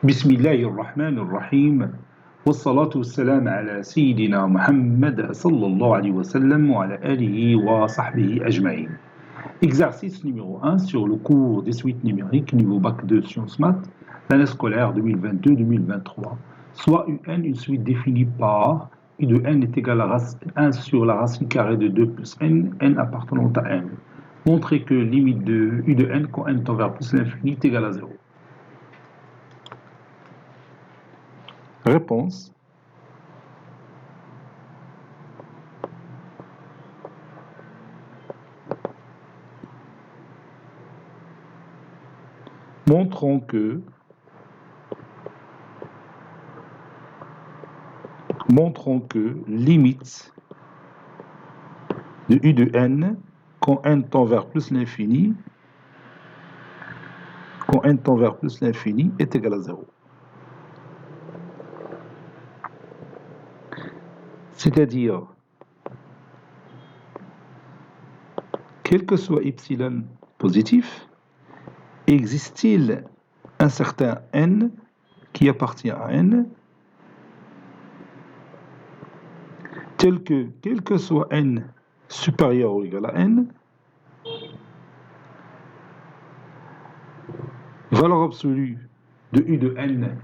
بسم الله الرحمن الرحيم والصلاة والسلام على سيدنا محمد صلى الله عليه وسلم وعلى آله وصحبه أجمعين. Exercice numéro 1 sur le cours des suites numériques niveau bac 2 sciences maths, l'année scolaire 2022-2023. Soit UN, une suite définie par U de n est égal à 1 sur la racine carrée de 2 plus n, n appartenant à n. Montrer que limite de U de n quand n tend vers plus l'infini est égal à 0. Réponse. Montrons que limite de U de n quand n tend vers plus l'infini est égal à 0. C'est-à-dire, quel que soit epsilon positif, existe-t-il un certain n qui appartient à n, tel que, quel que soit n supérieur ou égal à n, valeur absolue de U de n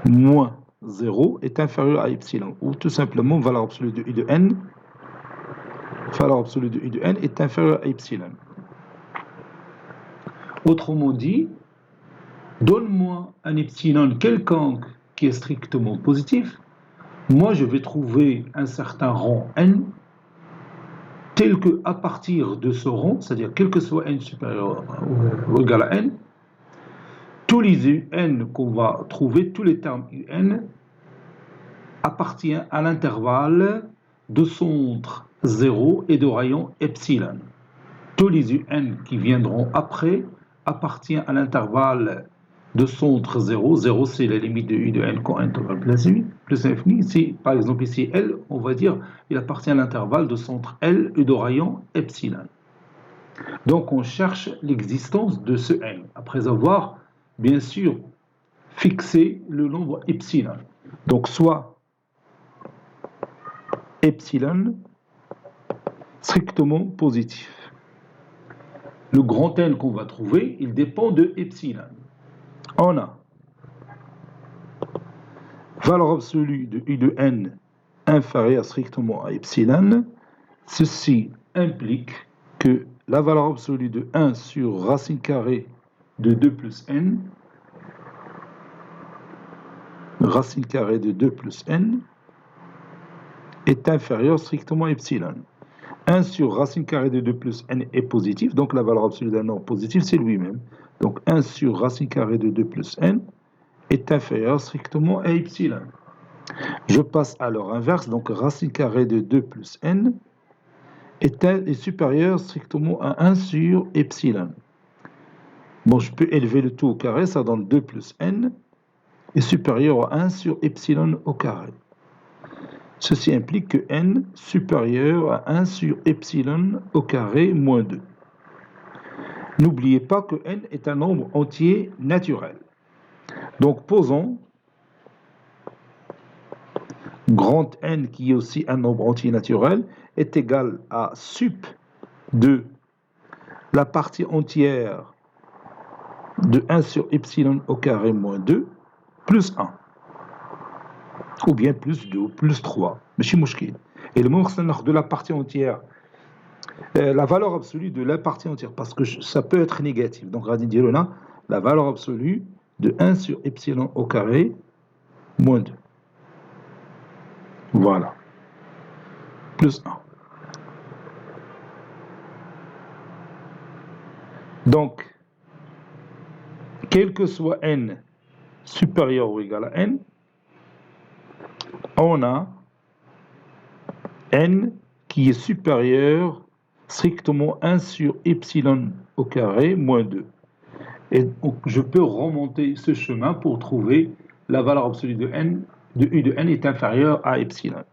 moins 0 est inférieure à epsilon, ou tout simplement valeur absolue de U de n est inférieure à epsilon. Autrement dit, donne-moi un epsilon quelconque qui est strictement positif, moi je vais trouver un certain rang n tel que à partir de ce rang, c'est-à-dire quel que soit n supérieur ou égal à n, tous les un qu'on va trouver, tous les termes un appartiennent à l'intervalle de centre 0 et de rayon epsilon. Tous les un qui viendront après appartiennent à l'intervalle de centre 0. 0 c'est la limite de U de n quand n tend vers plus infini. Ici, par exemple ici L, on va dire il appartient à l'intervalle de centre L et de rayon epsilon. Donc on cherche l'existence de ce n après avoir bien sûr fixé le nombre epsilon. Donc soit epsilon strictement positif. Le grand n qu'on va trouver, il dépend de epsilon. On a valeur absolue de U de n inférieure strictement à epsilon. Ceci implique que la valeur absolue de 1 sur racine carrée de 2 plus n, est inférieure strictement à epsilon. 1 sur racine carrée de 2 plus n est positif, donc la valeur absolue d'un nombre positif, c'est lui-même. Donc 1 sur racine carrée de 2 plus n est inférieur strictement à epsilon. Je passe à leur inverse, donc racine carrée de 2 plus n est supérieur strictement à 1 sur epsilon. Bon, je peux élever le tout au carré, ça donne 2 plus n est supérieur à 1 sur epsilon au carré. Ceci implique que n supérieur à 1 sur epsilon au carré moins 2. N'oubliez pas que n est un nombre entier naturel. Donc posons grand N, qui est aussi un nombre entier naturel, est égal à sup de la partie entière de 1 sur epsilon au carré moins 2 plus 1. Ou bien plus 2 ou plus 3. Mais c'est mouchkil. Et le mot de la partie entière, la valeur absolue de la partie entière, parce que ça peut être négatif. Donc, on va dire là, la valeur absolue de 1 sur epsilon au carré moins 2. Voilà. Plus 1. Donc, quel que soit n supérieur ou égal à n, on a n qui est supérieur strictement 1 sur epsilon au carré moins 2. Et donc, je peux remonter ce chemin pour trouver la valeur absolue de U de n est inférieure à epsilon.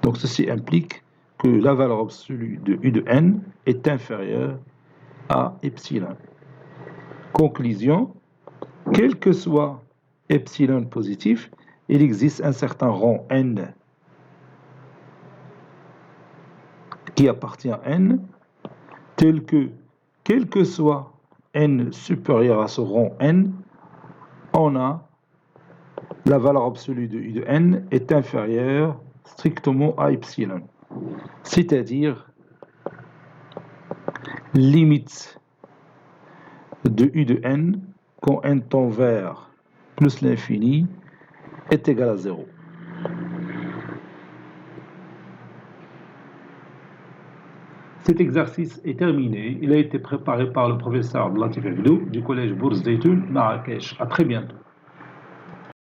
Donc ceci implique que la valeur absolue de U de n est inférieure à epsilon. Conclusion, quel que soit epsilon positif, il existe un certain rang n qui appartient à n, tel que, quel que soit n supérieur à ce rang n, on a la valeur absolue de U de n est inférieure strictement à epsilon. C'est-à-dire, limite de U de n, quand n tend vers plus l'infini, est égale à 0. Cet exercice est terminé. Il a été préparé par le professeur Latif Abdou du collège Bourse Zeytoun, Marrakech. À très bientôt.